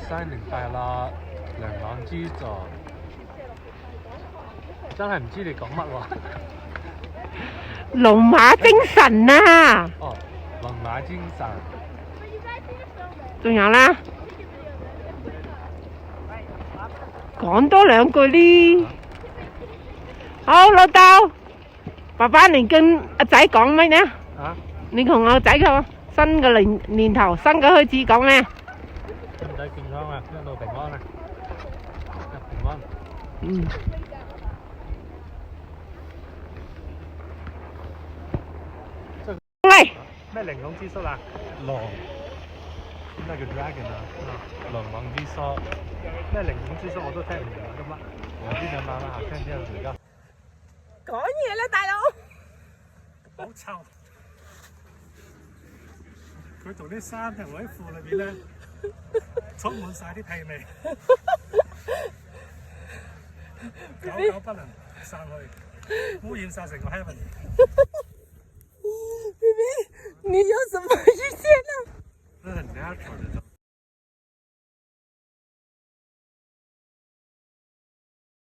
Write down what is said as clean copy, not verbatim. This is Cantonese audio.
新年快樂，良郎之助。真係唔知你講乜喎？龍馬精神啊！哦，龍馬精神。仲有啦，講多兩句呢。好，老豆，爸爸你跟阿仔講咩呢？啊？你同我仔個新嘅年頭，新嘅開始講咩？身體健康啊，一路平安啊，一平安。嗯。喂。咩玲瓏之鬚啊？龍。咩叫 dragon 啊？龍王之鬚。咩玲瓏之鬚我都聽唔明啊，今日我呢兩晚啦，聽唔聽到而家？講嘢啦，大佬。好臭！佢同啲衫條喺褲裏邊咧，充滿晒啲屁味，久久不能散去，污染晒成個 heaven。你要